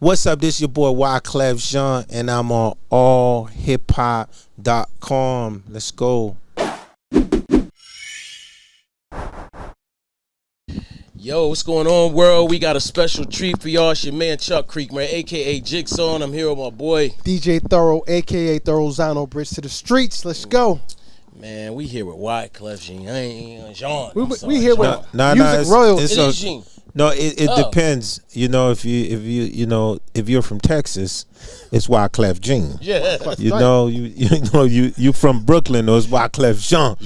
What's up? This your boy Wyclef Jean, and I'm on AllHipHop.com. Let's go. Yo, what's going on, world? We got a special treat for y'all. It's your man Chuck Creekmur, aka Jigsaw, and I'm here with my boy DJ Thoro, aka Thorozano, Bridge to the Streets. Let's go. Man, we here with Wyclef Jean. We here with music royalty. It is Jean. No, it depends. You know, if you're from Texas, it's Wyclef Jean. Yeah. You from Brooklyn, though, it's Wyclef Jean.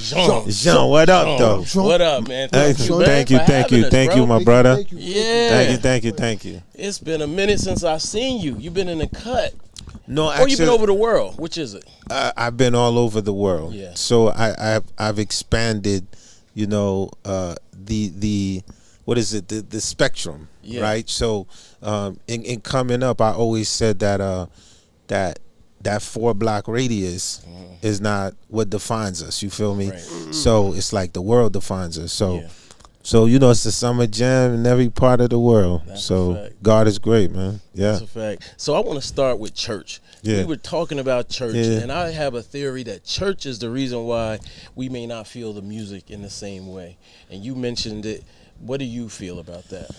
Jean, what up, though? What up, man? Thank you, my brother. Yeah. Thank you. It's been a minute since I've seen you. You've been in the cut. No, Or you've been over the world. Which is it? I've been all over the world. Yeah. So I've expanded, the what is it, the spectrum, right? So in coming up, I always said that that 4 block radius is not what defines us. You feel me? Right. So it's like the world defines us. So it's the summer jam in every part of the world. That's so a fact. God is great, man. Yeah. That's a fact. So I want to start with church. Yeah. We were talking about church, and I have a theory that church is the reason why we may not feel the music in the same way. And you mentioned it. What do you feel about that?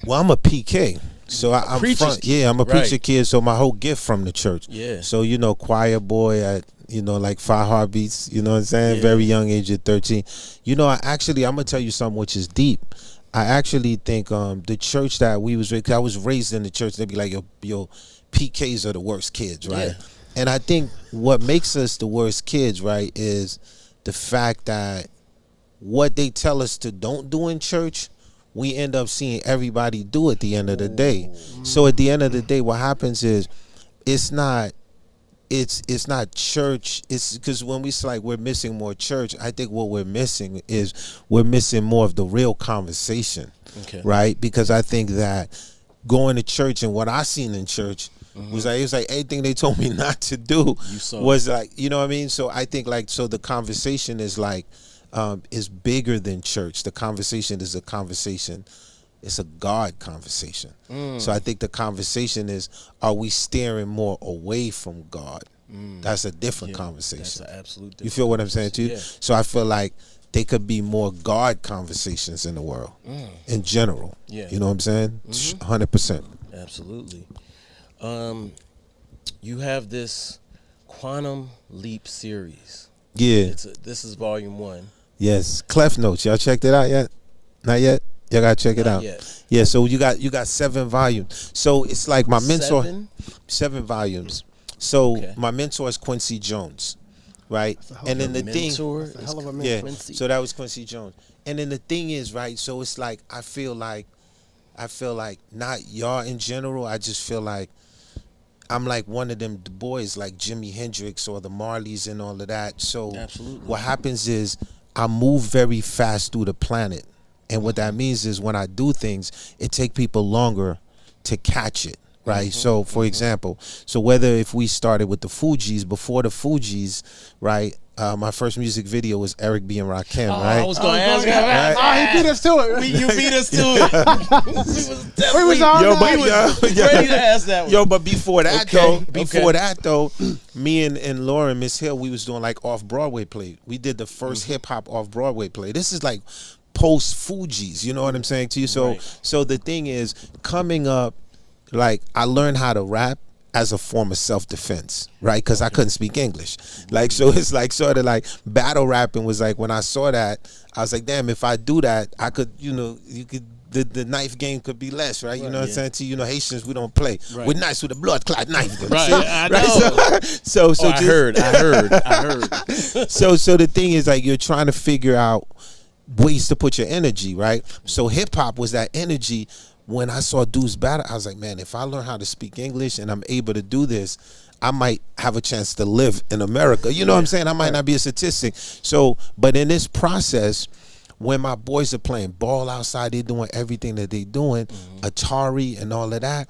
Well, I'm a PK, so I'm preacher's kid. Yeah, I'm a preacher Right. kid. So my whole gift from the church. Yeah. So choir boy at like 5 Heartbeats. You know what I'm saying? Yeah. Very young age at 13. I'm gonna tell you something which is deep. I actually think the church that we was raised. I was raised in the church. They'd be like, yo, PKs are the worst kids, right? Yeah. And I think what makes us the worst kids, right, is the fact that what they tell us to don't do in church, we end up seeing everybody do at the end of the day. So at the end of the day, what happens is it's not church. It's because when we say like we're missing more church, I think what we're missing is we're missing more of the real conversation, right? Because I think that going to church and what I seen in church was like, it was like everything they told me not to do was like, you know what I mean? So I think the conversation is like, is bigger than church. The conversation is a conversation. It's a God conversation. So I think the conversation is, are we steering more away from God? That's a different conversation. That's an absolute different. You feel what I'm saying to you? Yeah. So I feel like they could be more God conversations in the world in general. Yeah. You know what I'm saying? 100%. Absolutely. You have this Quantum Leap series. Yeah. This is volume 1. Yes. Clef Notes. Y'all checked it out yet? Not yet? Y'all gotta check it out. Yet. Yeah, so you got 7 volumes. So it's like my mentor. 7 volumes. So my mentor is Quincy Jones, right? And then the thing, That's a hell of a man. Quincy. so that was Quincy Jones. And then the thing is, right? So it's like I feel like not y'all in general. I just feel like I'm like one of them boys, like Jimi Hendrix or the Marleys and all of that. So Absolutely. what happens is I move very fast through the planet. And what that means is when I do things, it take people longer to catch it, right? So, for example, whether if we started with the Fugees, before the Fugees, right, my first music video was Eric B. and Rakim, right? I was going to ask you. He beat us to it. You beat us to it. We was on ready to ask that one. Yo, but before that though, me and Lauryn, Miss Hill, we was doing like off-Broadway play. We did the first hip-hop off-Broadway play. This is like post Fugees, you know what I'm saying to you? So so the thing is, coming up, like I learned how to rap as a form of self-defense, right? Because I couldn't speak English. Like, so it's like sort of like battle rapping was like, when I saw that, I was like, damn, if I do that, I could, the knife game could be less, right? You know what I'm saying to you? Haitians, we don't play. We're nice with a blood clot knife. Right, I know. Right? So I heard. So the thing is, like, you're trying to figure out ways to put your energy, right? So hip hop was that energy. When I saw dudes battle, I was like, man, if I learn how to speak English and I'm able to do this, I might have a chance to live in America. You know what I'm saying? I might not be a statistic. So, but in this process, when my boys are playing ball outside, they're doing everything that they're doing, Atari and all of that,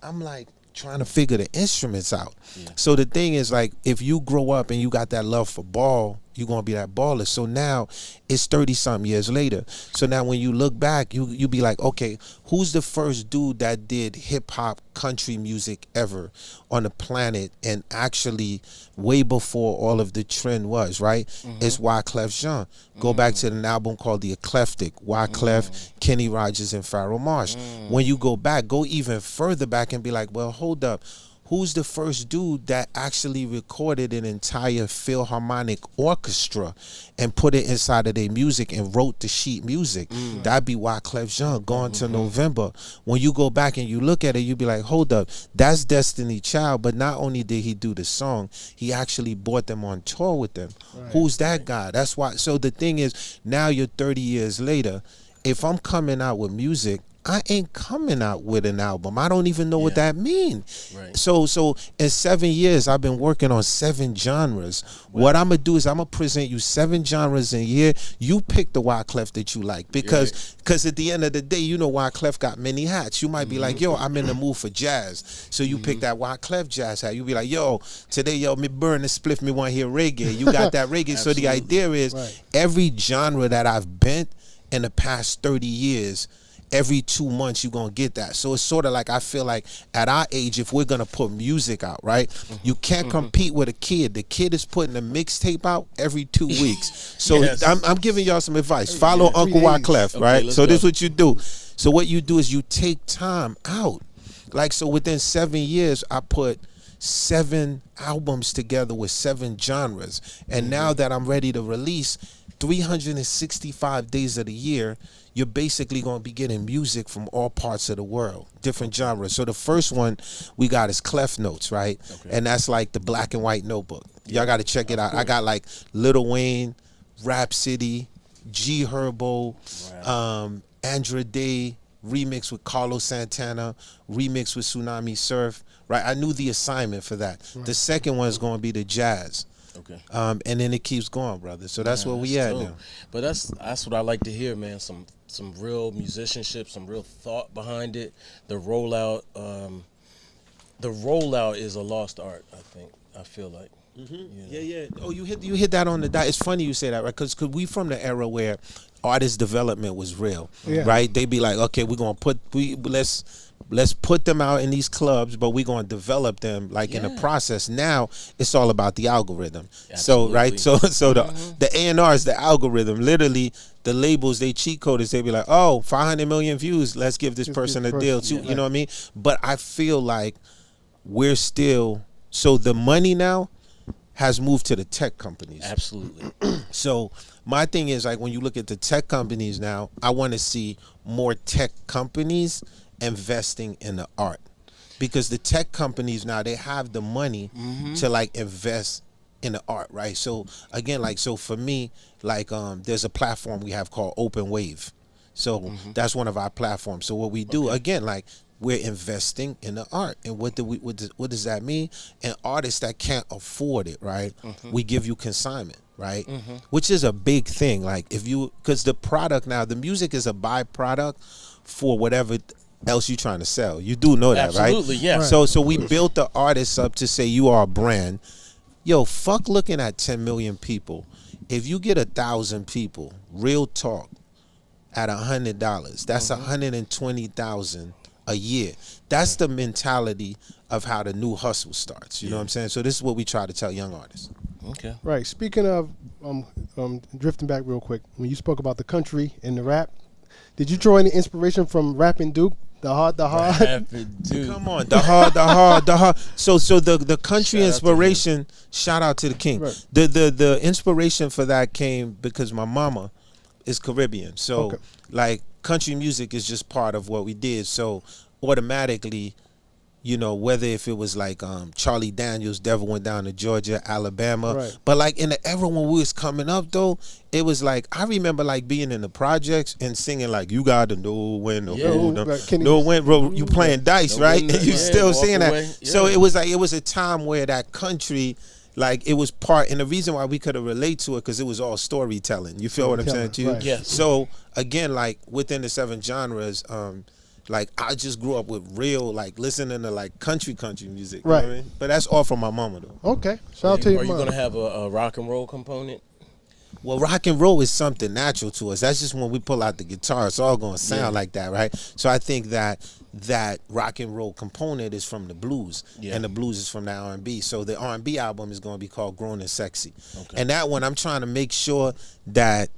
I'm like trying to figure the instruments out. So the thing is, like, if you grow up and you got that love for ball, You're gonna be that baller. So now it's 30-something years later. So now when you look back, you be like, okay, who's the first dude that did hip hop country music ever on the planet, and actually way before all of the trend was, right? It's Wyclef Jean. Go back to an album called The Eclectic, Wyclef, Kenny Rogers, and Pharoah Marsh. When you go back, go even further back and be like, well, hold up. Who's the first dude that actually recorded an entire Philharmonic orchestra and put it inside of their music and wrote the sheet music? That'd be Wyclef Jean, Gone to November. When you go back and you look at it, you be like, hold up, that's Destiny Child. But not only did he do the song, he actually brought them on tour with them. Who's that guy? That's why. So the thing is, now you're 30 years later. If I'm coming out with music, I ain't coming out with an album. I don't even know what that means. Right. So in 7 years, I've been working on 7 genres. Right. What I'm going to do is I'm going to present you 7 genres in a year. You pick the Wyclef that you like. Because at the end of the day, you know Wyclef got many hats. You might be like, yo, I'm in the mood for jazz. So you pick that Wyclef jazz hat. You be like, yo, today, yo, me burn the spliff, me want to hear reggae. You got that reggae. So the idea is every genre that I've bent in the past 30 years, every 2 months you're gonna get that. So it's sort of like, I feel like at our age, if we're gonna put music out, right, you can't compete with a kid. The kid is putting a mixtape out every 2 weeks. So I'm giving y'all some advice. Follow Uncle Wyclef, right? So this is what you do. So what you do is you take time out. Like, so within 7 years, I put 7 albums together with 7 genres. And now that I'm ready to release 365 days of the year, you're basically going to be getting music from all parts of the world, different genres. So the first one we got is Clef Notes, right? And that's like the black and white notebook. Y'all got to check it out. I got like Lil Wayne, Rhapsody, G Herbo, Andra Day, remix with Carlos Santana, remix with Tsunami Surf, right? I knew the assignment for that. The second one is going to be the jazz. And then it keeps going, brother. So that's where we at now. But that's what I like to hear, man. Some real musicianship, some real thought behind it. The rollout is a lost art, I think. I feel like. Yeah. Oh, you hit that on the dot. It's funny you say that, right? Because we from the era where artist development was real, right? They be like, okay, we're gonna let's put them out in these clubs, but we're gonna develop them like in the process. Now it's all about the algorithm. Absolutely. So the A&R is the algorithm. Literally, the labels, they cheat coders. They be like, oh, 500 million views. Let's give this person a deal too. You know what I mean? But I feel like we're still, so the money now has moved to the tech companies. Absolutely. So my thing is, like, when you look at the tech companies now, I want to see more tech companies investing in the art, because the tech companies now, they have the money to like invest in the art, right? So again, like, so for me, like, there's a platform we have called Open Wave. So that's one of our platforms. So what we do, again, like, we're investing in the art. And what does that mean? And artists that can't afford it, right? We give you consignment, right? Which is a big thing. Like, because the product now, the music is a byproduct for whatever else you trying to sell. You do know that, right? Absolutely, yeah. So we built the artists up to say, you are a brand. Yo, fuck looking at 10 million people. If you get 1,000 people, real talk, at $100, that's 120,000 a year. That's the mentality of how the new hustle starts. You know what I'm saying? So this is what we try to tell young artists. Okay. Right. Speaking of, drifting back real quick, when you spoke about the country and the rap, did you draw any inspiration from Rapping Duke? The hard. Come on, the hard. So the country inspiration. Shout out to the king. Right. The inspiration for that came because my mama is Caribbean. So like, country music is just part of what we did. So automatically, you know, whether if it was like Charlie Daniels, Devil Went Down to Georgia, Alabama. But like in the era when we was coming up though, it was like, I remember like being in the projects and singing like, you gotta know when to hold them. Know when, bro, you playing dice, right? And you still singing that. So it was like, it was a time where that country, like, it was part, and the reason why we could have relate to it, because it was all storytelling. You feel what I'm saying to you? Right. Yes. So again, like, within the 7 genres, like, I just grew up with real, like, listening to like country music. Right. You know what I mean? But that's all from my mama though. Okay. Shout out to your mom. Are you mom. gonna have a rock and roll component? Well, rock and roll is something natural to us. That's just when we pull out the guitar, it's all going to sound like that, right? So I think that rock and roll component is from the blues, and the blues is from the R&B. So the R&B album is going to be called Grown and Sexy. Okay. And that one, I'm trying to make sure that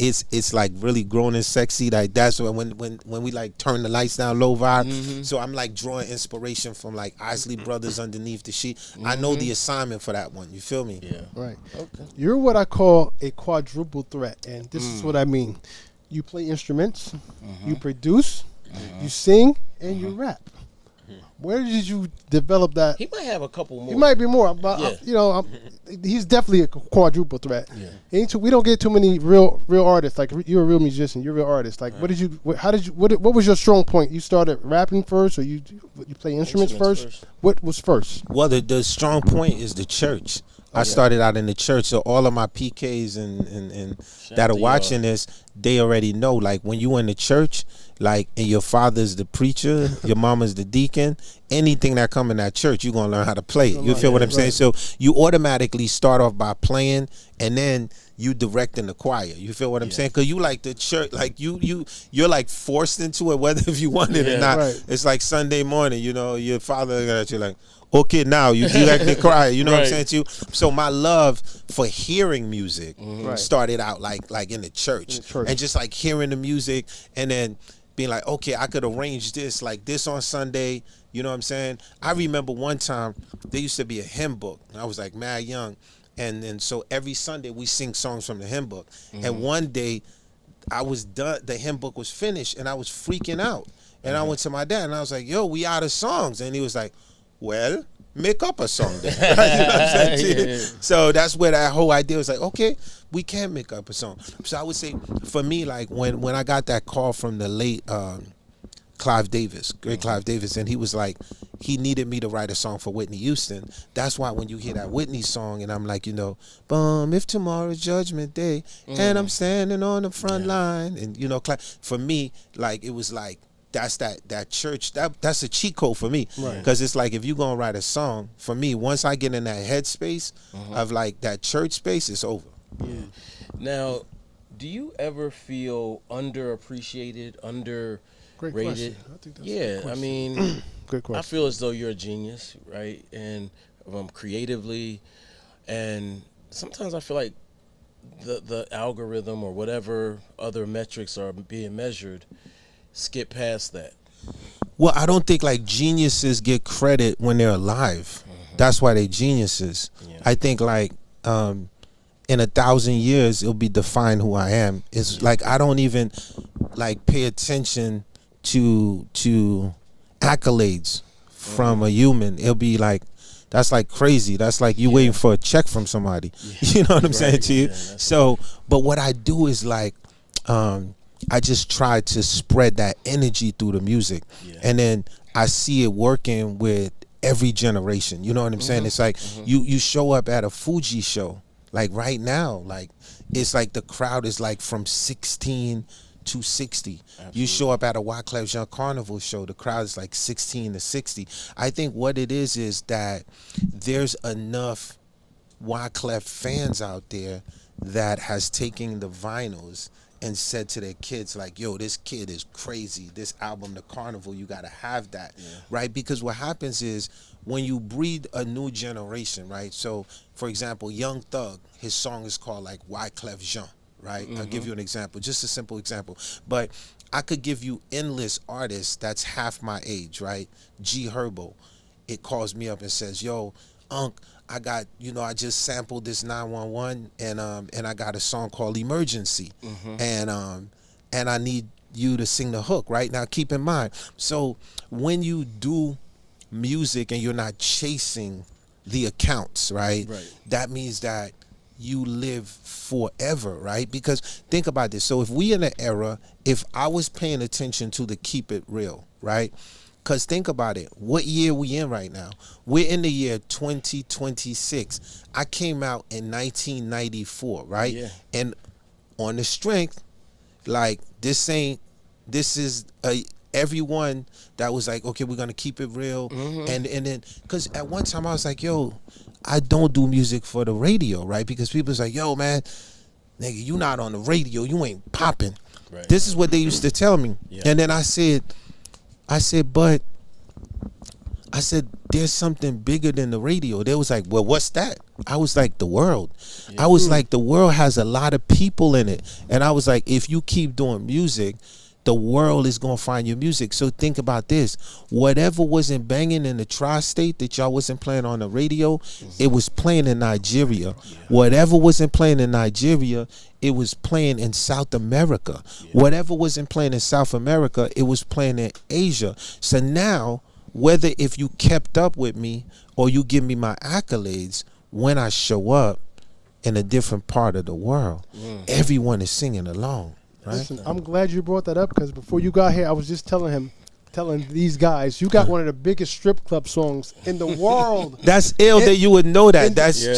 it's like really grown and sexy. Like that's when we like turn the lights down, low vibe. So I'm like drawing inspiration from like Isley Brothers, Underneath the Sheet. I know the assignment for that one. You feel me? Yeah. Right. Okay. You're what I call a quadruple threat, and this is what I mean. You play instruments, you produce, you sing, and you rap. Where did you develop that? He might have a couple more. He might be more, but he's definitely a quadruple threat. Yeah. We don't get too many real artists. Like you're a real musician, you're a real artist. Like what was your strong point? You started rapping first, or you play instruments first? What was first? Well, the strong point is the church. I started out in the church, so all of my PKs and that are watching this, they already know. Like when you in the church, like and your father's the preacher, your mama's the deacon, anything that come in that church, you're gonna learn how to play it. You feel what I'm saying? So you automatically start off by playing, and then you directing the choir. You feel what I'm saying? Because you like the church, like you're like forced into it, whether if you want it or not. Right. It's like Sunday morning, your father got you like, okay, now you like the choir. You know what I'm saying to you? So my love for hearing music started out like in the church, and just like hearing the music, and then being like, okay, I could arrange this like this on Sunday. You know what I'm saying? I remember one time there used to be a hymn book. I was like mad young, and so every Sunday we sing songs from the hymn book. And one day I was done. The hymn book was finished, and I was freaking out. And I went to my dad and I was like, "Yo, we out of songs." And he was like, "Well, make up a song then." You know what I'm saying? So that's where that whole idea was like, okay, we can make up a song. So I would say for me, like when I got that call from the late Clive Davis, great Clive Davis, and he was like, he needed me to write a song for Whitney Houston. That's why when you hear that Whitney song and I'm like, bum, if tomorrow's Judgment Day and I'm standing on the front line, and for me, like it was like, that's that church, that's a cheat code for me, because it's like if you're gonna write a song, for me, once I get in that headspace of like that church space, it's over. Now, do you ever feel underappreciated, underrated? Great question. I think that's a good question. I mean, good question. I feel as though you're a genius, right? And creatively, and sometimes I feel like the algorithm or whatever other metrics are being measured skip past that. Well, I don't think like geniuses get credit when they're alive. That's why they geniuses. I think like in 1,000 years it'll be defined who I am. It's like I don't even like pay attention to accolades from a human. It'll be like, that's like crazy. That's like you waiting for a check from somebody. You know what I'm saying to you? So, but what I do is like I just try to spread that energy through the music. And then I see it working with every generation. You know what I'm saying? It's like you show up at a Fugees show, like right now, like it's like the crowd is like from 16 to 60. Absolutely. You show up at a Wyclef Jean Carnival show, the crowd is like 16 to 60. I think what it is that there's enough Wyclef fans out there that has taken the vinyls and said to their kids like, yo, this kid is crazy. This album, The Carnival, you gotta have that, right? Because what happens is when you breed a new generation, right? So, for example, Young Thug, his song is called like Wyclef Jean, right? I'll give you an example, just a simple example. But I could give you endless artists that's half my age, right? G Herbo, it calls me up and says, yo, Unc, I got, I just sampled this 911 and I got a song called Emergency. And I need you to sing the hook, right? Now keep in mind, so when you do music and you're not chasing the accounts, right? That means that you live forever, right? Because think about this. So if we in an era, if I was paying attention to the Keep It Real, right? Because think about it. What year we in right now? We're in the year 2026. I came out in 1994, right? And on the strength, like this is everyone that was like, okay, we're going to keep it real. And then, because at one time I was like, yo, I don't do music for the radio, right? Because people was like, yo, man, nigga, you not on the radio, you ain't popping. Right. This is what they used to tell me. Yeah. And then I said, there's something bigger than the radio. They was like, well, what's that? I was like, the world. I was like, the world has a lot of people in it. And I was like, if you keep doing music, the world is going to find your music. So think about this. Whatever wasn't banging in the tri-state that y'all wasn't playing on the radio, it was playing in Nigeria. Whatever wasn't playing in Nigeria, it was playing in South America. Whatever wasn't playing in South America, it was playing in Asia. So now, whether if you kept up with me or you give me my accolades, when I show up in a different part of the world, everyone is singing along. Right? Listen, I'm glad you brought that up because before you got here, I was just telling these guys, you got one of the biggest strip club songs in the world. That's ill that you would know that.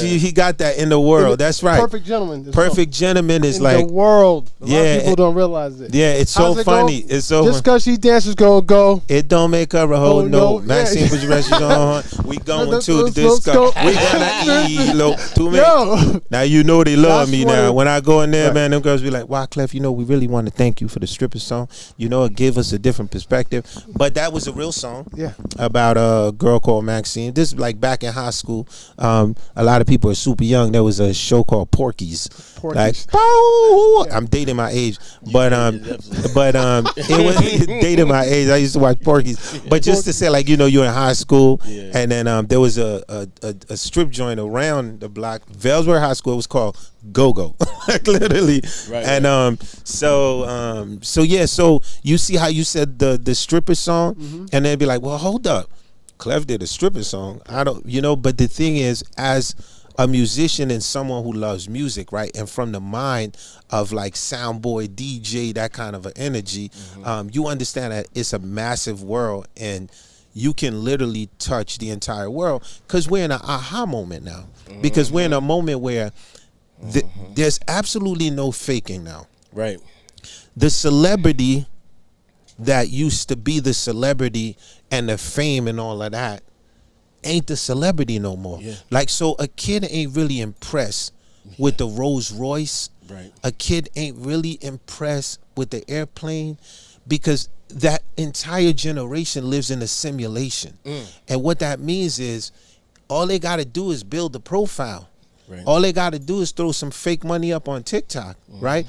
He got that in the world. That's right. Perfect Gentleman. Perfect Gentleman is in like the world. A lot of people don't realize it. Yeah, it's so funny. It's so just because she dances, go. It don't make her a whole no. Maxine, put your rest on. We going to the disco. We gonna eat 2 minutes. Now you know they love me now. When I go in there, man, them girls be like, Wyclef, we really want to thank you for the stripper song. It gave us a different perspective. But that was a real song about a girl called Maxine. This is like back in high school. A lot of people are super young. There was a show called Porky's. Like, I'm dating my age, but it was dating my age. I used to watch Porky's. But just to say, like, you're in high school, and then there was a strip joint around the block, Vailsburg High School. It was called Go-Go, like literally. Right, and so you see how you said the stripper song, and they'd be like, well, hold up, Clef did a stripper song. I don't, but the thing is, as a musician and someone who loves music, right, and from the mind of like sound boy, DJ, that kind of an energy, you understand that it's a massive world and you can literally touch the entire world, because we're in an aha moment now, because we're in a moment where there's absolutely no faking now. Right. The celebrity that used to be the celebrity and the fame and all of that ain't the celebrity no more. Like, so a kid ain't really impressed with the Rolls Royce. Right. A kid ain't really impressed with the airplane, because that entire generation lives in a simulation. And what that means is all they got to do is build a profile. Right. All they got to do is throw some fake money up on TikTok, right?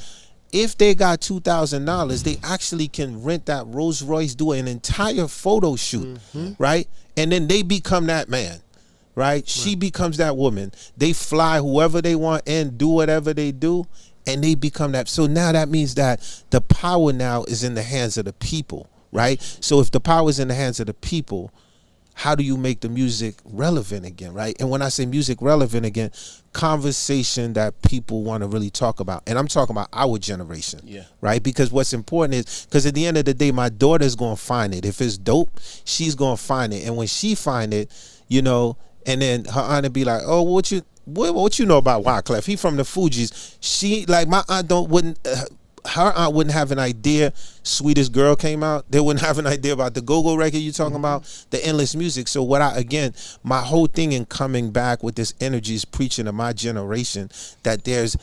If they got $2,000, they actually can rent that Rolls Royce, do an entire photo shoot, right? And then they become that man, right? She becomes that woman. They fly whoever they want and do whatever they do, and they become that. So now that means that the power now is in the hands of the people, right? So if the power is in the hands of the people, how do you make the music relevant again, right? And when I say music relevant again, conversation that people want to really talk about. And I'm talking about our generation, right? Because what's important is, because at the end of the day, my daughter's going to find it. If it's dope, she's going to find it. And when she find it, and then her aunt will be like, oh, what you know about Wyclef? He from the Fugees. She, like, my aunt her aunt wouldn't have an idea Sweetest Girl came out. They wouldn't have an idea about the Go-Go record you're talking about, the endless music. So my whole thing in coming back with this energy is preaching to my generation that there's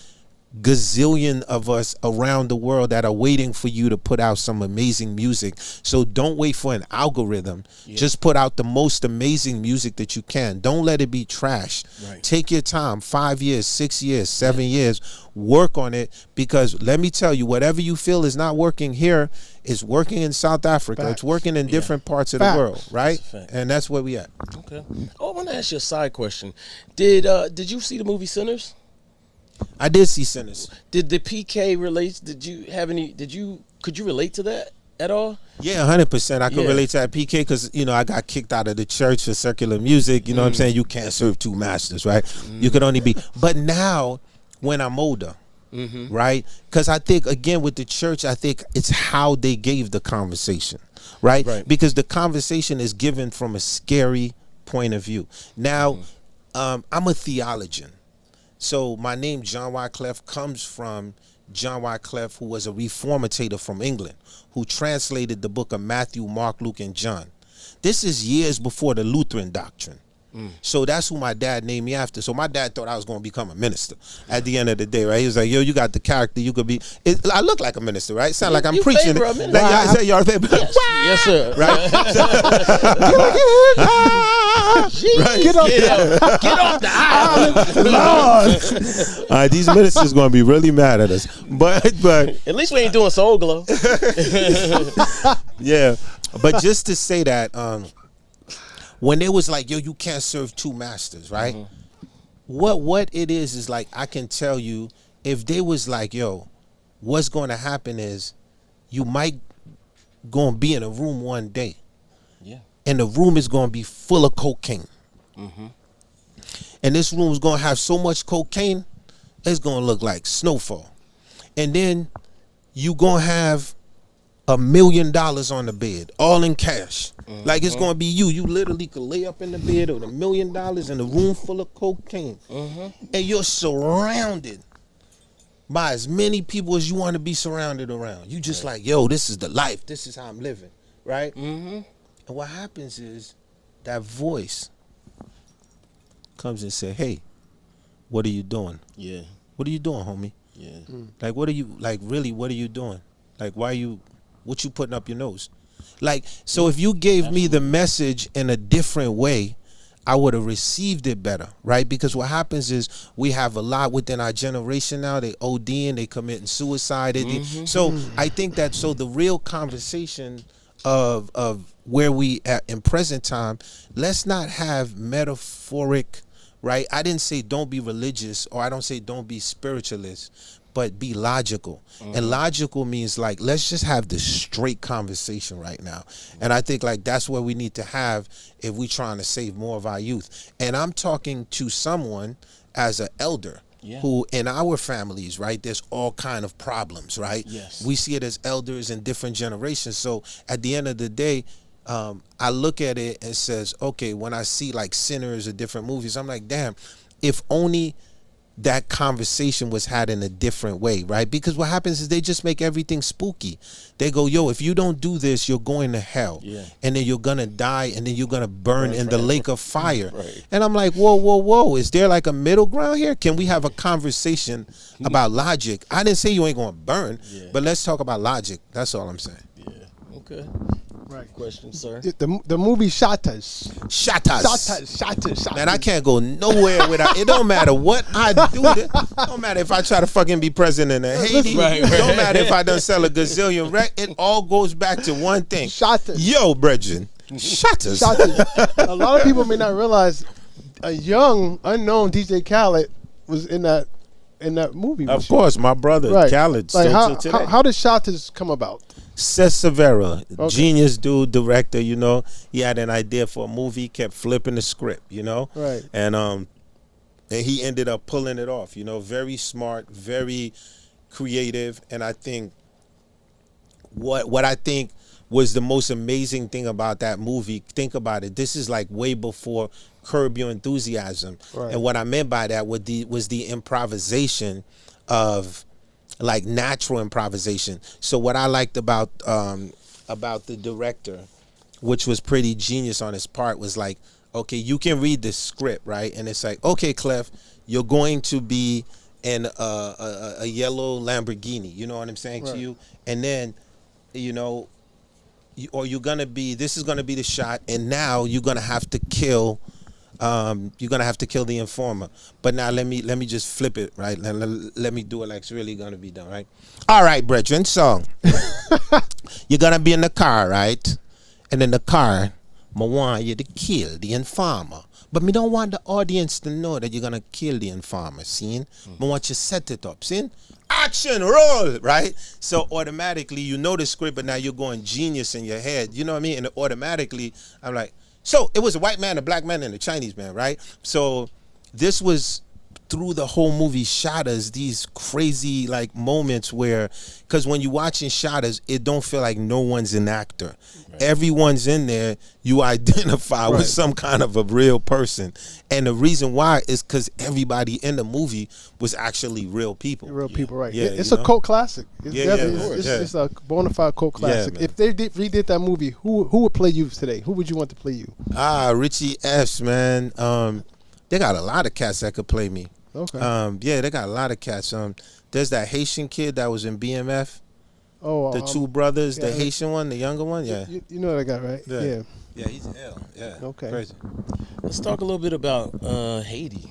gazillion of us around the world that are waiting for you to put out some amazing music. So don't wait for an algorithm. Just put out the most amazing music that you can. Don't let it be trash. Take your time, 5 years, 6 years, 7 years, work on it, because let me tell you, whatever you feel is not working here is working in South Africa. It's working in different parts of the world, right? And that's where we at. Okay. Oh, I want to ask you a side question. Did you see the movie Sinners? I did see Sinners. Did the PK relate? Could you relate to that at all? Yeah, 100%. I could relate to that, PK, because, I got kicked out of the church for secular music. You know what I'm saying? You can't serve two masters, right? You could only be. But now, when I'm older, right? Because I think, again, with the church, I think it's how they gave the conversation, right? Because the conversation is given from a scary point of view. Now, I'm a theologian. So my name, John Wyclef, comes from John Wyclef, who was a reformator from England, who translated the book of Matthew, Mark, Luke, and John. This is years before the Lutheran doctrine, So that's who my dad named me after. So my dad thought I was going to become a minister at the end of the day, right? He was like, yo, you got the character. You could be. I look like a minister, right? Sound like I'm you preaching. favor a minister. Like, y'all favor. Yes, sir. Right? Right. Get off the island. All right, these ministers going to be really mad at us. But at least we ain't doing Soul Glow. Yeah. But just to say that, when they was like, yo, you can't serve two masters, right? What it is like, I can tell you, if they was like, yo, what's going to happen is you might going to be in a room one day. Yeah. And the room is going to be full of cocaine. And this room is going to have so much cocaine, it's going to look like snowfall. And then you going to have $1 million on the bed, all in cash. Like it's going to be you. You literally could lay up in the bed with $1 million in a room full of cocaine. And you're surrounded by as many people as you want to be surrounded around. You just like, yo, this is the life. This is how I'm living, right? And what happens is that voice comes and say, hey, what are you doing? Yeah. What are you doing, homie? Yeah. Like, what are you, like, really, what are you doing? Like, why are you, what you putting up your nose? Like, so if you gave me the message in a different way, I would have received it better, right? Because what happens is we have a lot within our generation now. They ODing, they committing suicide. So I think that, so the real conversation of where we at in present time, let's not have metaphoric, right? I didn't say don't be religious, or I don't say don't be spiritualist, but be logical. And logical means like, let's just have this straight conversation right now. And I think like that's what we need to have if we're trying to save more of our youth. And I'm talking to someone as an elder who in our families, right, there's all kind of problems, right? Yes. We see it as elders in different generations. So at the end of the day, I look at it and says, okay, when I see like Sinners or different movies, I'm like, damn, if only that conversation was had in a different way, right? Because what happens is they just make everything spooky. They go, yo, if you don't do this, you're going to hell. And then you're going to die, and then you're going to burn in the lake of fire. And I'm like, whoa, whoa, whoa. Is there like a middle ground here? Can we have a conversation about logic? I didn't say you ain't going to burn, but let's talk about logic. That's all I'm saying. Yeah. Okay. Right. Question, sir. The movie Shottas. Shottas. Man, I can't go nowhere without. It don't matter what I do. It don't matter if I try to fucking be president of Haiti. It don't matter if I done sell a gazillion records. It all goes back to one thing. Shottas. Yo, brethren. Shottas. A lot of people may not realize a young, unknown DJ Khaled was in that movie. Of course, my brother Khaled. Like still how did Shottas come about? Seth Severa, genius dude, director, you know. He had an idea for a movie, kept flipping the script, you know. Right. And he ended up pulling it off, you know. Very smart, very creative. And I think what I think was the most amazing thing about that movie, think about it, this is like way before Curb Your Enthusiasm. Right. And what I meant by that was the improvisation of like natural improvisation. So what I liked about the director, which was pretty genius on his part, was like, okay, you can read the script, right? And it's like, okay, Clef, you're going to be in a yellow Lamborghini, you know what I'm saying to you? And then, you know, you're gonna be, this is gonna be the shot, and now you're gonna have to kill the informer. But now let me just flip it, right? Let me do it like it's really gonna be done, right? All right, brethren, so you're gonna be in the car, right? And in the car, I want you to kill the informer. But me don't want the audience to know that you're gonna kill the informer, see? I want you to set it up, see? Action, roll, right? So automatically you know the script, but now you're going genius in your head, you know what I mean? And automatically I'm like, so it was a white man, a black man, and a Chinese man, right? So this was through the whole movie Shottas, these crazy like moments where, because when you're watching Shottas, it don't feel like no one's an actor. Right. Everyone's in there. You identify with some kind of a real person, and the reason why is because everybody in the movie was actually real people. Real people, right? Yeah, it's a cult classic. It's it's a bona fide cult classic. If they redid that movie, who would play you today? Who would you want to play you? Richie F's, man. They got a lot of cats that could play me. Okay. They got a lot of cats. There's that Haitian kid that was in BMF. Oh, the two brothers, the Haitian one, the younger one. Yeah. You know that guy, right? Yeah. Yeah, he's ill. Yeah. Okay. Crazy. Let's talk a little bit about Haiti.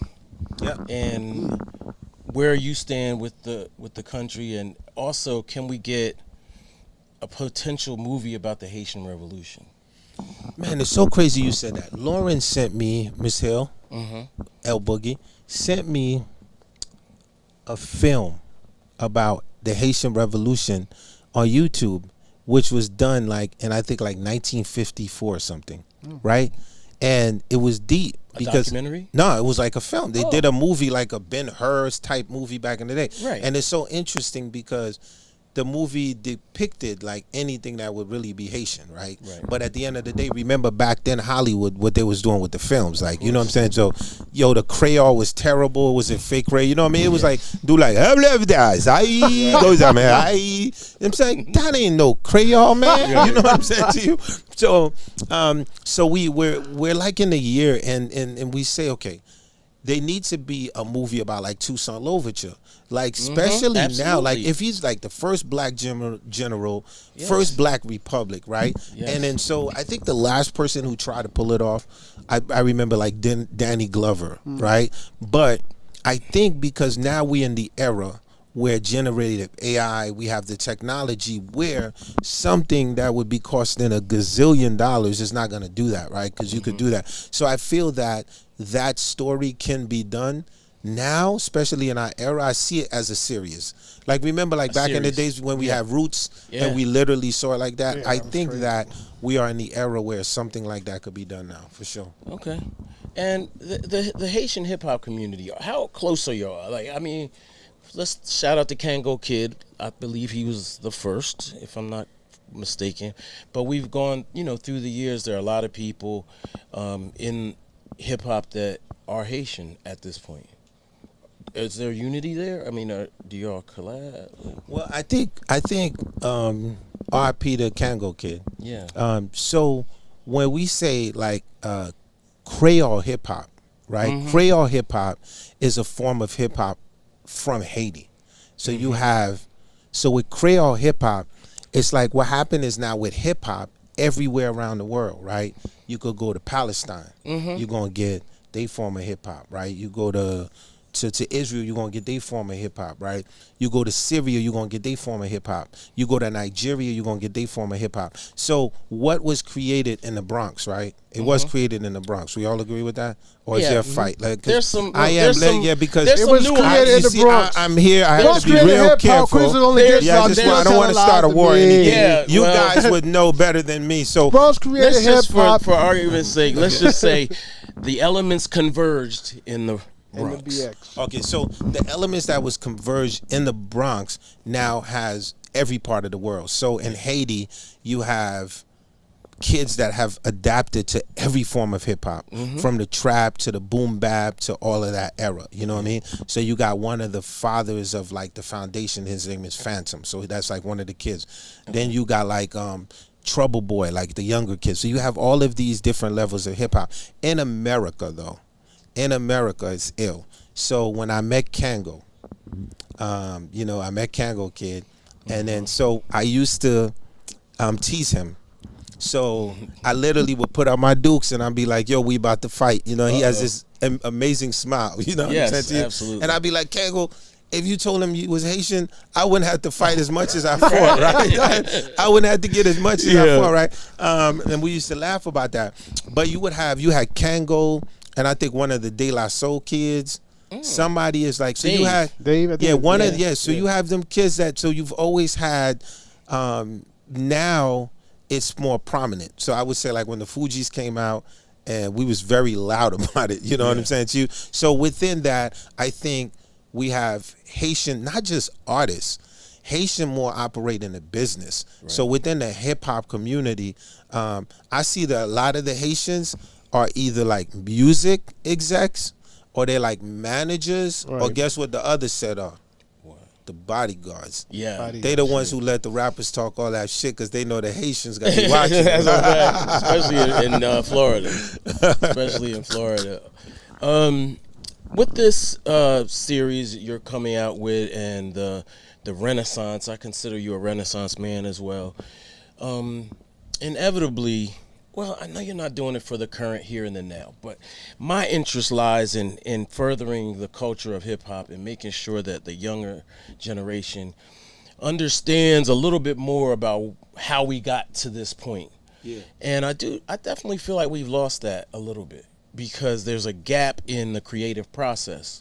Yeah. And where you stand with the country, and also can we get a potential movie about the Haitian Revolution? Man, it's so crazy you said that. Lauryn sent me, Miss Hill, L Boogie, sent me a film about the Haitian Revolution on YouTube, which was done in I think 1954 or something, right? And it was deep because a documentary? No, it was like a film. They did a movie, like a Ben-Hur type movie back in the day, right? And it's so interesting because the movie depicted like anything that would really be Haitian, right? But at the end of the day, remember back then Hollywood, what they was doing with the films, like, you know what I'm saying? So, the Creole was terrible. It was a fake Ray, you know what I mean? It was like, do like, those are man, I'm saying that ain't no Creole, man. You know what I'm saying to you? So, we're like in a year, and we say, okay, there needs to be a movie about like Toussaint Louverture. Like, especially now, like if he's like the first black general, first black republic, right? And then so I think the last person who tried to pull it off, I remember like Danny Glover, right? But I think because now we're in the era where generative AI, we have the technology where something that would be costing $1 gazillion is not going to do that, right? Because you could do that. So I feel that story can be done. Now, especially in our era, I see it as a series. Like, remember, like back in the days when we had Roots and we literally saw it like that? Yeah, I think that we are in the era where something like that could be done now, for sure. Okay. And the Haitian hip-hop community, how close are y'all? Like, I mean, let's shout out to Kango Kid. I believe he was the first, if I'm not mistaken. But we've gone, through the years, there are a lot of people in hip-hop that are Haitian at this point. Is there unity there? I mean, do y'all collab? Well, I think R.I.P. to Kango Kid. Yeah. So when we say like Creole hip hop, right? Creole hip hop is a form of hip hop from Haiti. So you have, with Creole hip hop, it's like what happened is now with hip hop everywhere around the world, right? You could go to Palestine, you're gonna get they form of hip hop, right? You go to Israel, you're going to get their form of hip-hop, right? You go to Syria, you're going to get their form of hip-hop. You go to Nigeria, you're going to get their form of hip-hop. So what was created in the Bronx, right? It was created in the Bronx. We all agree with that? Or is there a fight? Like, there's some... because it was created in the Bronx. I'm here. I have to be real careful. I don't want to start a war or anything. You guys would know better than me. So Bronx created hip-hop. For argument's sake, let's just say the elements converged in the Bronx. BX. Okay, so the elements that was converged in the Bronx now has every part of the world. So in Haiti, you have kids that have adapted to every form of hip hop, from the trap to the boom bap to all of that era. You know what I mean? So you got one of the fathers of like the foundation. His name is Phantom. So that's like one of the kids. Then you got like Trouble Boy, like the younger kids. So you have all of these different levels of hip hop. In America, though, it's ill. So when I met Kango, I met Kango Kid, and then so I used to tease him. So I literally would put out my dukes and I'd be like, yo, we about to fight. He has this amazing smile. You know what I'm saying to you? Absolutely. And I'd be like, Kango, if you told him you was Haitian, I wouldn't have to fight as much as I fought, right? I wouldn't have to get as much as I fought, right? And we used to laugh about that. But you had Kango, and I think one of the De La Soul kids. Somebody is like, so Dave. you had Dave, you have them kids that, so you've always had, now it's more prominent. So I would say like when the Fugees came out and we was very loud about it. You know what I'm saying to you? So within that, I think we have Haitian, not just artists, Haitian more operate in the business. Right. So within the hip hop community, I see that a lot of the Haitians are either like music execs or they're like managers, or guess what the other set are? The bodyguards. Yeah. They the ones who let the rappers talk all that shit because they know the Haitians got to watch it. Especially in Florida. Especially in Florida. With this series you're coming out with and the Renaissance, I consider you a Renaissance man as well. Inevitably, well, I know you're not doing it for the current here and the now, but my interest lies in furthering the culture of hip-hop and making sure that the younger generation understands a little bit more about how we got to this point. Yeah. And I definitely feel like we've lost that a little bit because there's a gap in the creative process,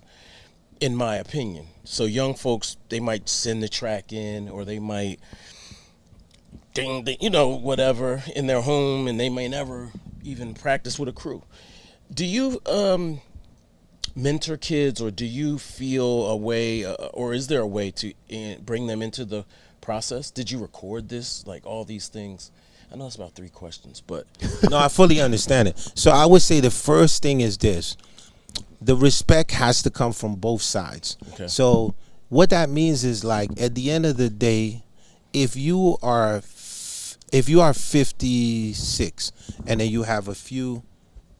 in my opinion. So young folks, they might send the track in, or they might whatever in their home, and they may never even practice with a crew. Do you mentor kids, or do you feel a way, or is there a way to bring them into the process? Did you record this, like all these things? I know it's about 3 questions, but no, I fully understand it. So I would say the first thing is this: the respect has to come from both sides. Okay. So what that means is, like, at the end of the day, if you are 56 and then you have a few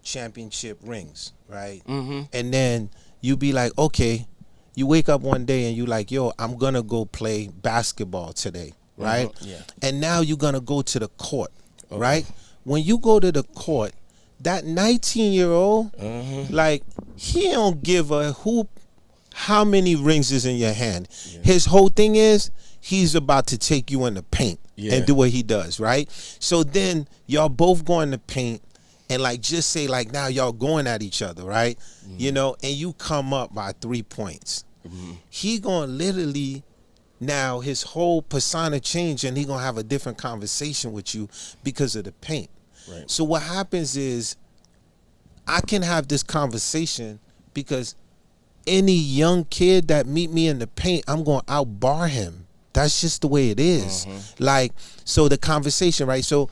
championship rings, right? Mm-hmm. And then you be like, okay, you wake up one day and you like, yo, I'm gonna go play basketball today, right? Mm-hmm. Yeah. And now you're gonna go to the court, right? When you go to the court, that 19-year-old, like, he don't give a hoop how many rings is in your hand. Yeah. His whole thing is he's about to take you in the paint and do what he does, right? So then y'all both go in the paint and, like, just say, like, now y'all going at each other, right? Mm-hmm. You know, and you come up by 3 points. Mm-hmm. He gonna literally, now his whole persona change, and he gonna have a different conversation with you because of the paint. Right. So what happens is I can have this conversation because any young kid that meet me in the paint, I'm gonna outbar him. That's just the way it is. Like, so the conversation, right? So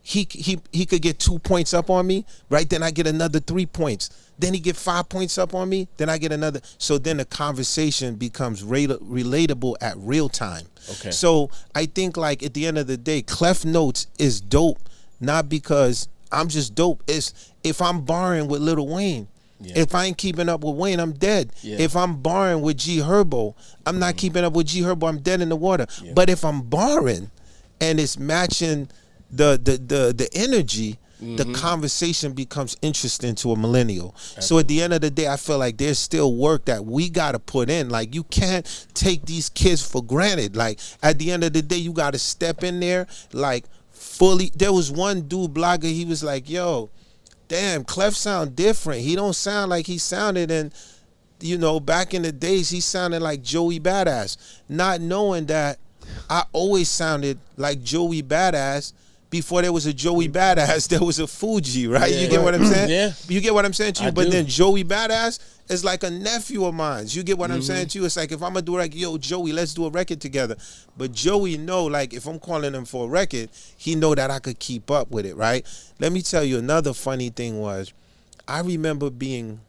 he could get 2 points up on me, right? Then I get another 3 points. Then he get 5 points up on me. Then I get another. So then the conversation becomes relatable at real time. Okay. So I think, like, at the end of the day, Clef Notes is dope, not because I'm just dope. It's if I'm barring with Lil Wayne. Yeah. If I ain't keeping up with Wayne, I'm dead. Yeah. If I'm barring with G Herbo, I'm not keeping up with G Herbo, I'm dead in the water. Yeah. But if I'm barring and it's matching the energy, the conversation becomes interesting to a millennial. Absolutely. So at the end of the day, I feel like there's still work that we got to put in. Like, you can't take these kids for granted. Like, at the end of the day, you got to step in there, like, fully. There was one dude blogger, he was like, yo, damn, Clef sound different. He don't sound like he sounded in, you know, back in the days. He sounded like Joey Badass. Not knowing that I always sounded like Joey Badass. Before there was a Joey Badass, there was a Fugees, right? Yeah. You get what I'm saying? Yeah. You get what I'm saying to you? But then Joey Badass is like a nephew of mine. You get what I'm saying to you? It's like, if I'm going to do, like, yo, Joey, let's do a record together. But Joey know, like, if I'm calling him for a record, he know that I could keep up with it, right? Let me tell you, another funny thing was, I remember being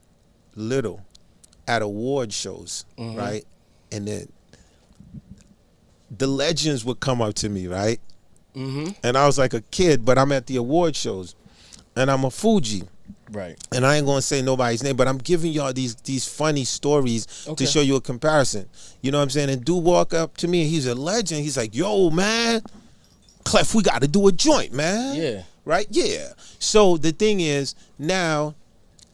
little at award shows, right? And then the legends would come up to me, right? And I was like a kid, but I'm at the award shows, and I'm a Fugees. Right. And I ain't gonna say nobody's name, but I'm giving y'all these funny stories to show you a comparison. You know what I'm saying? And dude walk up to me, and he's a legend. He's like, yo, man, Clef, we got to do a joint, man. Yeah. Right? Yeah. So the thing is, now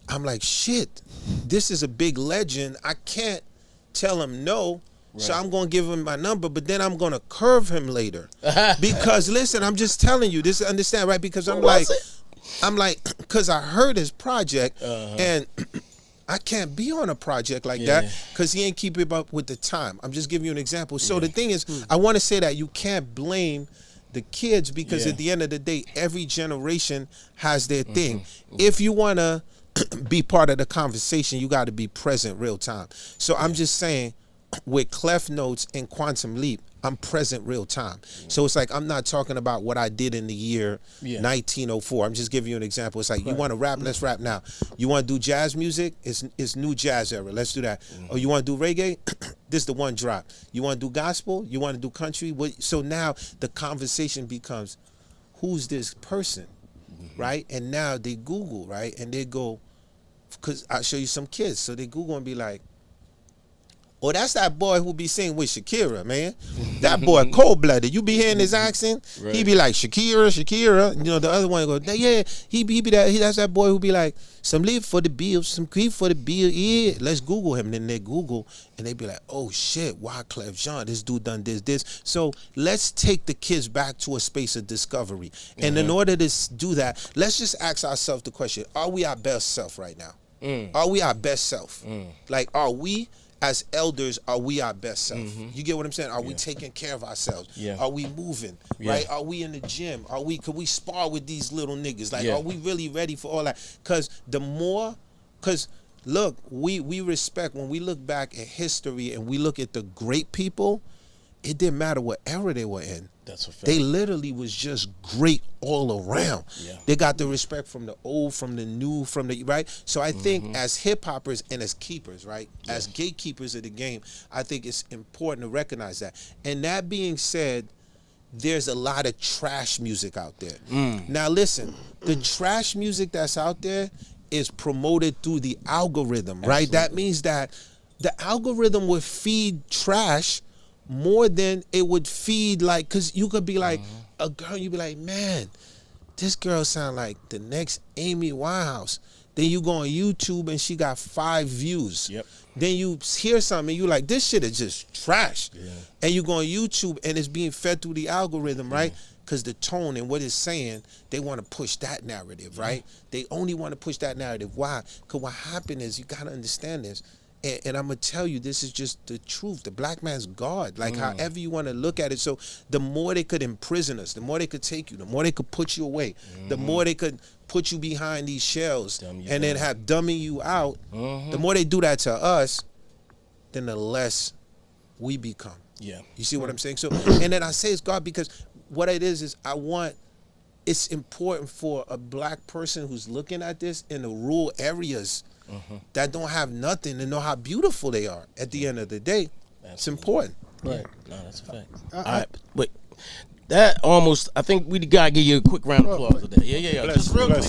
I'm like, shit, this is a big legend. I can't tell him no. Right. So I'm going to give him my number, but then I'm going to curve him later. Because, listen, I'm just telling you, this, understand, right? Because I'm like, because I heard his project, and I can't be on a project like that because he ain't keeping up with the time. I'm just giving you an example. So the thing is, I want to say that you can't blame the kids, because at the end of the day, every generation has their thing. If you want to be part of the conversation, you got to be present real time. So I'm just saying, with Clef Notes and Quantum Leap, I'm present real time. So it's like, I'm not talking about what I did in the year 1904. I'm just giving you an example. It's like, you want to rap, let's rap now. You want to do jazz music, it's new jazz era, let's do that. Or you want to do reggae, this is the one drop. You want to do gospel, you want to do country. So now the conversation becomes, who's this person, right? And now they Google, right? And they go, because I'll show you some kids. So they Google and be like, oh, that's that boy who be singing with Shakira, man. That boy cold-blooded. You be hearing his accent, he be like, Shakira. You know, the other one go, yeah, he be that. That's that boy who be like, some leave for the bill, some creep for the bill. Yeah, let's Google him. And then they Google, and they be like, oh shit, Wyclef Jean, this dude done this. So let's take the kids back to a space of discovery. And in order to do that, let's just ask ourselves the question: are we our best self right now? Are we our best self? Like, are we? As elders, are we our best self? You get what I'm saying? Are we taking care of ourselves? Are we moving? Right? Are we in the gym? Could we spar with these little niggas? Like, are we really ready for all that? Because look, we respect, when we look back at history and we look at the great people, it didn't matter what era they were in. That's a fact. They literally was just great all around. They got the respect from the old, from the new, from the, right? So I think as hip-hoppers and as keepers, right? As gatekeepers of the game, I think it's important to recognize that. And that being said, there's a lot of trash music out there. Now listen, the trash music that's out there is promoted through the algorithm, right? That means that the algorithm would feed trash more than it would feed, like, because you could be like a girl, you be like, man, this girl sound like the next Amy Winehouse. Then you go on YouTube and she got 5 views. Then you hear something and you like, this shit is just trash. And you go on YouTube and it's being fed through the algorithm, right? Because the tone and what it's saying, they want to push that narrative, right? They only want to push that narrative. Why? Because what happened is, you got to understand this. And I'm going to tell you, this is just the truth. The black man's God, like however you want to look at it. So the more they could imprison us, the more they could take you, the more they could put you away, the more they could put you behind these shells and then have dummy you out. The more they do that to us, then the less we become. You see what I'm saying? So, and then I say it's God because what it is it's important for a black person who's looking at this in the rural areas that don't have nothing to know how beautiful they are. At the end of the day, it's important. Right. No, that's a fact. All right, wait. That almost, I think we gotta give you a quick round of applause for that. Yeah. Just real quick.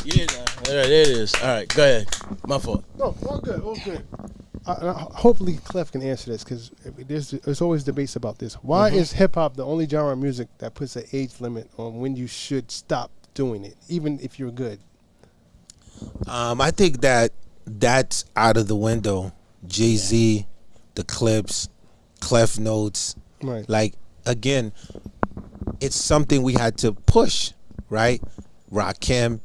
Yeah, there it is. All right, go ahead. My fault. No, all good. Hopefully Clef can answer this, because there's always debates about this. Why is hip-hop the only genre of music that puts an age limit on when you should stop doing it, even if you're good? I think that's out of the window. Jay-Z, the Clips, Clef Notes. Right. Like, again, it's something we had to push, right? Rakim.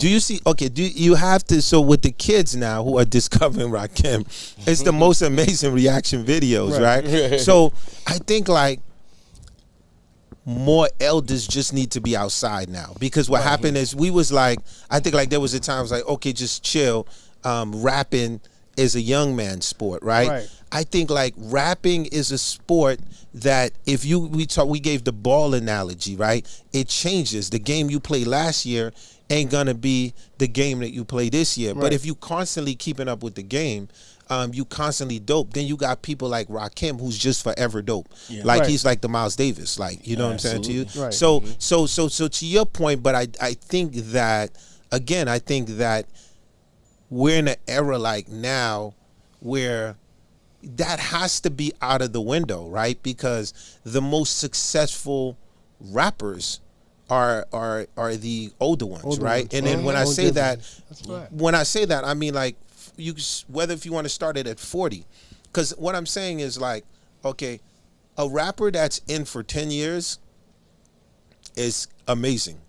Do you see? Okay, you have to? So with the kids now who are discovering Rakim, it's the most amazing reaction videos, right? So I think like more elders just need to be outside now, because what happened is we was like, I think like there was a time I was like, okay, just chill. Rapping is a young man's sport, right? I think like rapping is a sport that if we gave the ball analogy, right? It changes. The game you played last year ain't gonna be the game that you play this year. But if you constantly keeping up with the game, you constantly dope. Then you got people like Rakim, who's just forever dope. Like he's like the Miles Davis, like, you know what I'm saying to you. So to your point, but I think that, again, I think that we're in an era like now where that has to be out of the window, right? Because the most successful rappers are the older ones, right? And then when I say that, I mean like whether if you want to start it at 40, because what I'm saying is like, okay, a rapper that's in for 10 years is amazing,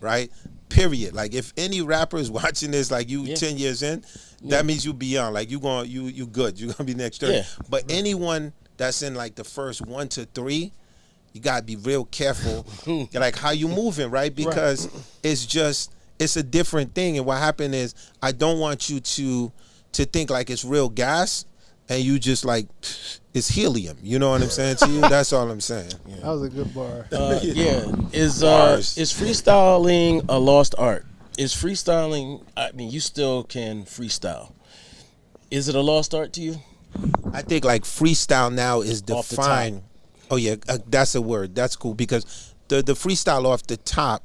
right? Period. Like if any rapper is watching this, like you 10 years in, that means you beyond. Like you good. You're gonna be next 30. But anyone that's in like the first 1 to 3. you gotta be real careful, like how you moving, right? Because it's a different thing. And what happened is I don't want you to think like it's real gas, and you just like it's helium. You know what I'm saying to you? That's all I'm saying. That was a good bar. Is freestyling a lost art? Is freestyling? I mean, you still can freestyle. Is it a lost art to you? I think like freestyle now is Off the defined. Oh yeah, that's a word. That's cool because the freestyle off the top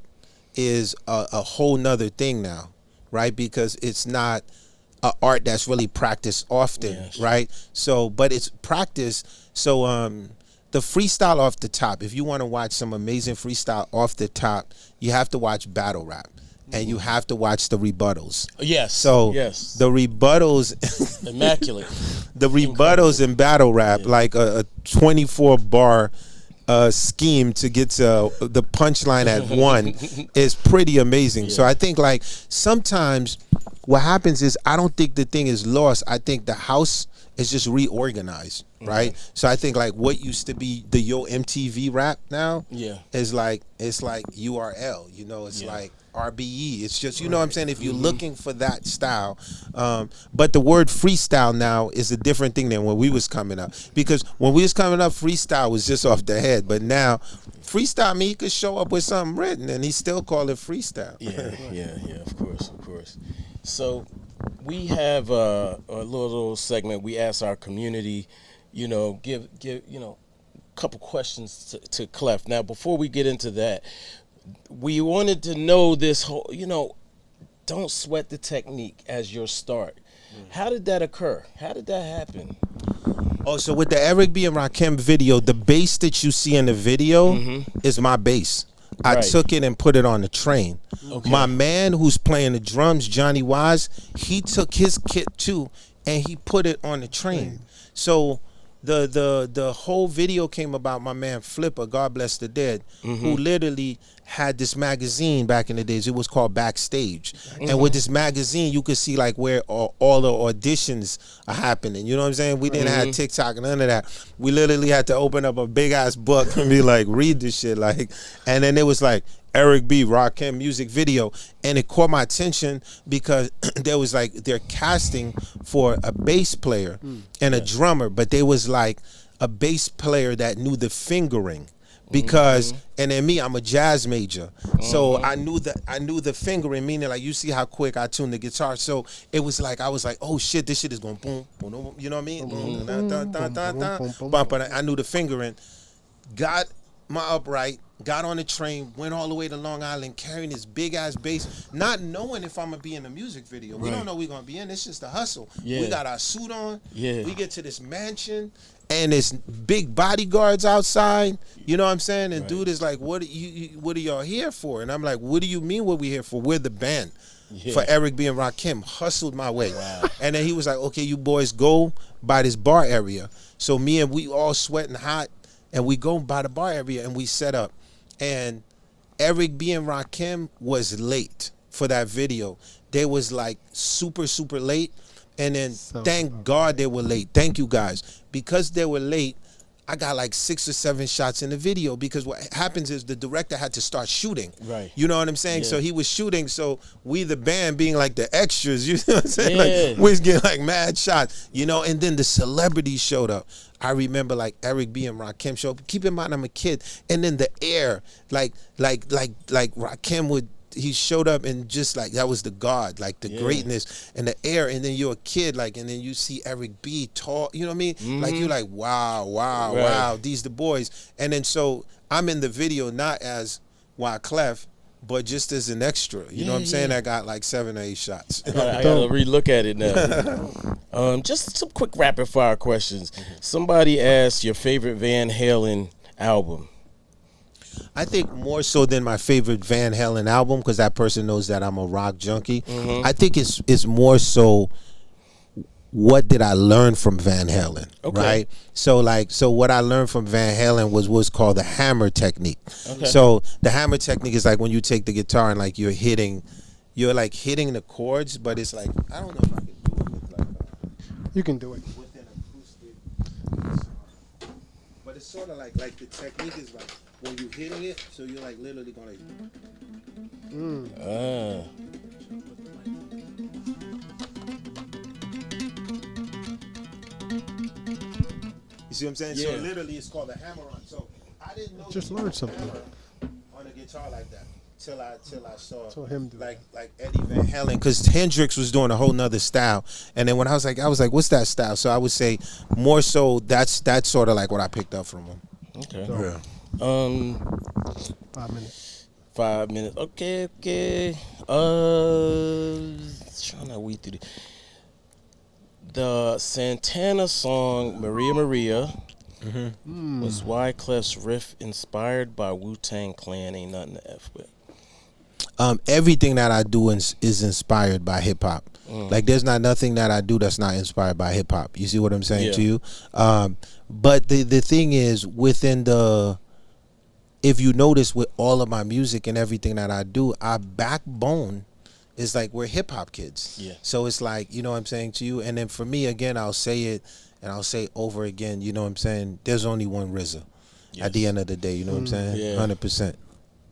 is a whole nother thing now, right? Because it's not a art that's really practiced often, right? So, but it's practiced. So, the freestyle off the top. If you want to watch some amazing freestyle off the top, you have to watch battle rap. And you have to watch the rebuttals. Yes. So the rebuttals, immaculate. The rebuttals in battle rap, like a 24 bar scheme to get to the punchline at one, is pretty amazing. So I think like sometimes what happens is I don't think the thing is lost. I think the house is just reorganized, right? So I think like what used to be the Yo MTV rap now, is like it's like URL. You know, it's like RBE. It's just, you know what I'm saying, if you're looking for that style. But the word freestyle now is a different thing than when we was coming up, because when we was coming up, freestyle was just off the head, but now freestyle, me, he could show up with something written and he still call it freestyle. Of course. So we have a little segment. We ask our community, give a couple questions to Clef. Now, before we get into that, we wanted to know this whole, don't sweat the technique as your start. How did that occur? How did that happen? Oh, so with the Eric B and Rakim video, the bass that you see in the video is my bass. I took it and put it on the train. My man who's playing the drums, Johnny Wise, he took his kit too and he put it on the train. So the whole video came about my man Flipper, God bless the dead, who literally had this magazine back in the days. It was called Backstage. And with this magazine, you could see like where all the auditions are happening. You know what I'm saying? We didn't have TikTok and none of that. We literally had to open up a big ass book and be like, read this shit. Like, and then it was like Eric B, Rakim music video. And it caught my attention because there was like, they're casting for a bass player and a drummer, but they was like a bass player that knew the fingering. Because and then me, I'm a jazz major, so I knew the fingering, meaning like you see how quick I tune the guitar. So it was like I was like, oh shit, this shit is going boom, boom, boom, you know what I mean? Boom, but I knew the fingering. Got my upright, got on the train, went all the way to Long Island, carrying this big ass bass, not knowing if I'm gonna be in a music video. We don't know we're gonna be in. It's just a hustle. We got our suit on. We get to this mansion. And there's big bodyguards outside, you know what I'm saying? And dude is like, what are y'all here for? And I'm like, what do you mean what we here for? We're the band for Eric B and Rakim. Hustled my way. And then he was like, okay, you boys go by this bar area. So me and we all sweating hot, and we go by the bar area and we set up. And Eric B and Rakim was late for that video. They was like super, super late. And then thank God they were late. Thank you guys. Because they were late, I got like 6 or 7 shots in the video, because what happens is the director had to start shooting. You know what I'm saying? So he was shooting, so we the band being like the extras, you know what I'm saying? Like we was getting like mad shots, and then the celebrities showed up. I remember like Eric B and Rakim showed up. Keep in mind I'm a kid. And then the air, like Rakim would, he showed up and just like that was the God, like the greatness and the air, and then you're a kid, like, and then you see Eric B tall, you know what I mean? Like you're like, wow, these the boys. And then so I'm in the video not as Wyclef, but just as an extra. You know what I'm saying? I got like 7 or 8 shots. I gotta relook at it now. Just some quick rapid fire questions. Somebody asked your favorite Van Halen album. I think more so than my favorite Van Halen album, because that person knows that I'm a rock junkie. I think it's more so what did I learn from Van Halen, right? So what I learned from Van Halen was what's called the hammer technique. So the hammer technique is like when you take the guitar and like you're like hitting the chords, but it's like, I don't know if I can do it with like you can do it with an acoustic. But it's sort of like the technique is like when you hitting it, so you're like literally going to. You see what I'm saying? Yeah. So literally, it's called a hammer-on. So I didn't know. Just learned something on a guitar like that till I saw him do like Eddie Van Halen, because Hendrix was doing a whole nother style, and then when I was like, what's that style? So I would say more so that's sort of like what I picked up from him. Okay. So, Yeah. 5 minutes. 5 minutes. Okay. Trying to weed through the Santana song Maria Maria was Wyclef's riff inspired by Wu-Tang Clan. Ain't nothing to F with. Everything that I do is inspired by hip hop. Like there's not nothing that I do that's not inspired by hip hop. You see what I'm saying to you? But the thing is, within the, if you notice with all of my music and everything that I do, our backbone is like we're hip hop kids. Yeah. So it's like, you know what I'm saying to you? And then for me, again, I'll say it and I'll say over again, you know what I'm saying? There's only one RZA at the end of the day, you know what I'm saying? Yeah. 100%.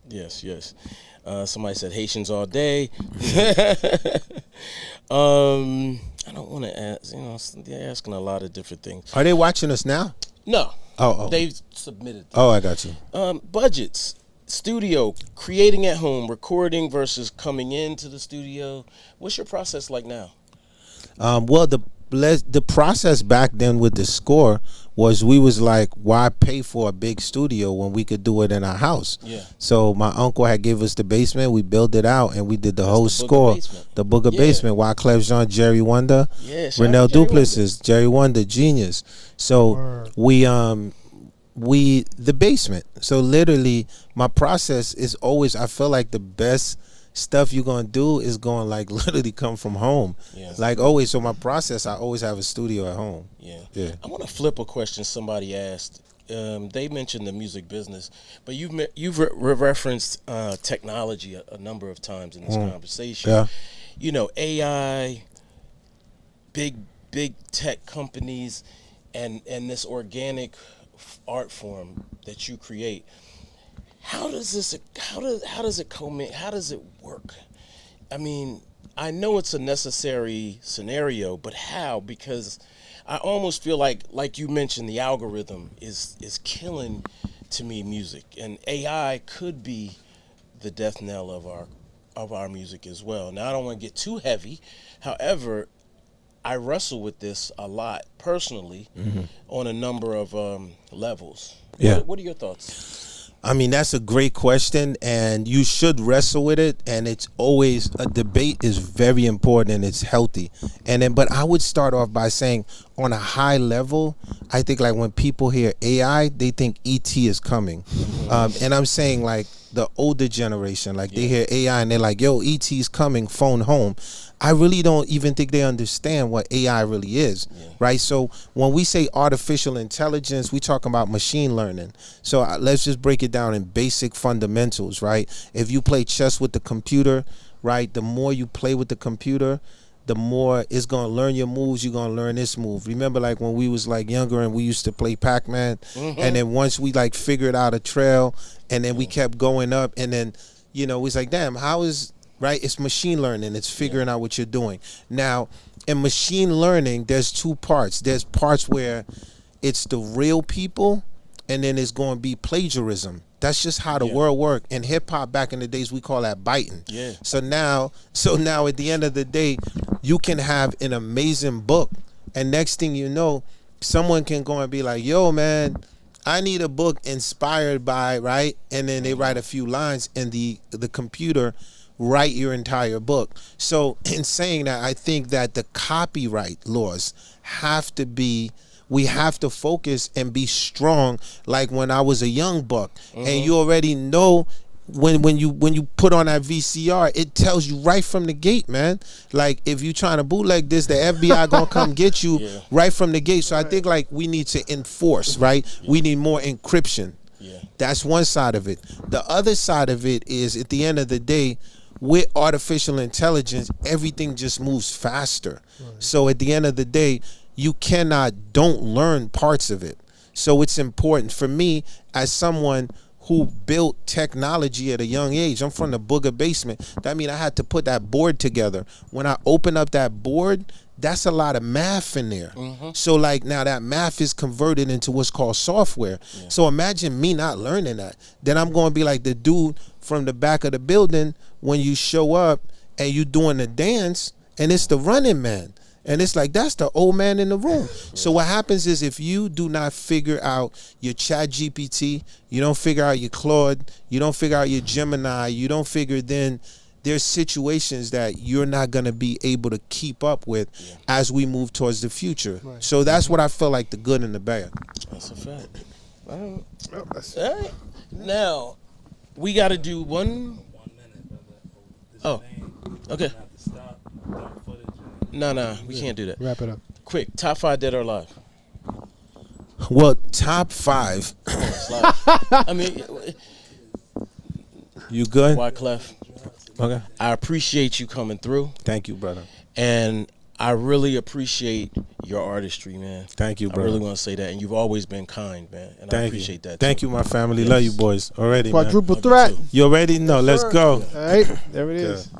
Yes. Somebody said Haitians all day. I don't want to ask, they're asking a lot of different things. Are they watching us now? No. Oh. They've submitted. Oh, I got you. Budgets, studio, creating at home, recording versus coming into the studio. What's your process like now? Well, the process back then with the score was we was like, why pay for a big studio when we could do it in our house? Yeah. So my uncle had gave us the basement, we built it out, and we did the whole score. The Booger Basement, Wyclef Jean, Jerry Wonder, Renell Duplessis, Jerry Wonder, genius. So we the basement. So literally my process is always, I feel like the best stuff you're gonna do is going like literally come from home. Like always. So my process, I always have a studio at home. Yeah. I want to flip a question somebody asked. They mentioned the music business, but you've referenced technology a number of times in this conversation. Yeah. You know, AI, big tech companies, and this organic art form that you create. How does it work? I mean, I know it's a necessary scenario, but how? Because I almost feel like you mentioned, the algorithm is killing, to me, music, and AI could be the death knell of our music as well. Now, I don't want to get too heavy. However, I wrestle with this a lot personally on a number of levels. Yeah. What are your thoughts? I mean, that's a great question, and you should wrestle with it, and it's always, a debate is very important and it's healthy. And then, but I would start off by saying, on a high level, I think like when people hear AI, they think ET is coming. And I'm saying like the older generation, like they hear AI and they're like, yo, ET's coming, phone home. I really don't even think they understand what AI really is, right? So when we say artificial intelligence, we talking about machine learning. So let's just break it down in basic fundamentals, right? If you play chess with the computer, right, the more you play with the computer, the more it's going to learn your moves, you're going to learn this move. Remember like when we was like younger and we used to play Pac-Man, and then once we like figured out a trail, and then we kept going up, and then, you know, it's like, damn, how is... Right, it's machine learning. It's figuring out what you're doing. Now, in machine learning, there's two parts. There's parts where it's the real people, and then it's going to be plagiarism. That's just how the world worked. In hip hop back in the days, we call that biting. So now at the end of the day, you can have an amazing book, and next thing you know, someone can go and be like, "Yo, man, I need a book inspired by," right? And then they write a few lines, and the computer write your entire book. So in saying that, I think that the copyright laws have to be, we have to focus and be strong like when I was a young buck. And you already know when you put on that VCR, it tells you right from the gate, man. Like if you trying to bootleg this, the FBI gonna come get you right from the gate. So I think like we need to enforce, right? We need more encryption. That's one side of it. The other side of it is, at the end of the day, with artificial intelligence, everything just moves faster. So at the end of the day, you don't learn parts of it. So it's important for me as someone who built technology at a young age. I'm from the Booger basement. That means I had to put that board together. When I open up that board, that's a lot of math in there. So like now that math is converted into what's called software. So imagine me not learning that. Then I'm going to be like the dude from the back of the building when you show up and you doing the dance and it's the running man. And it's like, that's the old man in the room. So what happens is if you do not figure out your Chat GPT, you don't figure out your Claude, you don't figure out your Gemini, you don't figure, then there's situations that you're not going to be able to keep up with as we move towards the future. Right. So that's what I feel like, the good and the bad. That's a fact. All right. Now, we got to do one. 1 minute, brother. Oh, okay. No, we can't do that. Wrap it up. Quick, top 5 dead or alive. Well, top 5. I mean, you good? Wyclef, Okay. I appreciate you coming through. Thank you, brother. And I really appreciate your artistry, man. Thank you, brother. I really want to say that. And you've always been kind, man. And I appreciate that. Thank you, my family. Love you, boys. Already, man. Quadruple threat. You already know. Let's go. All right. There it is. Good.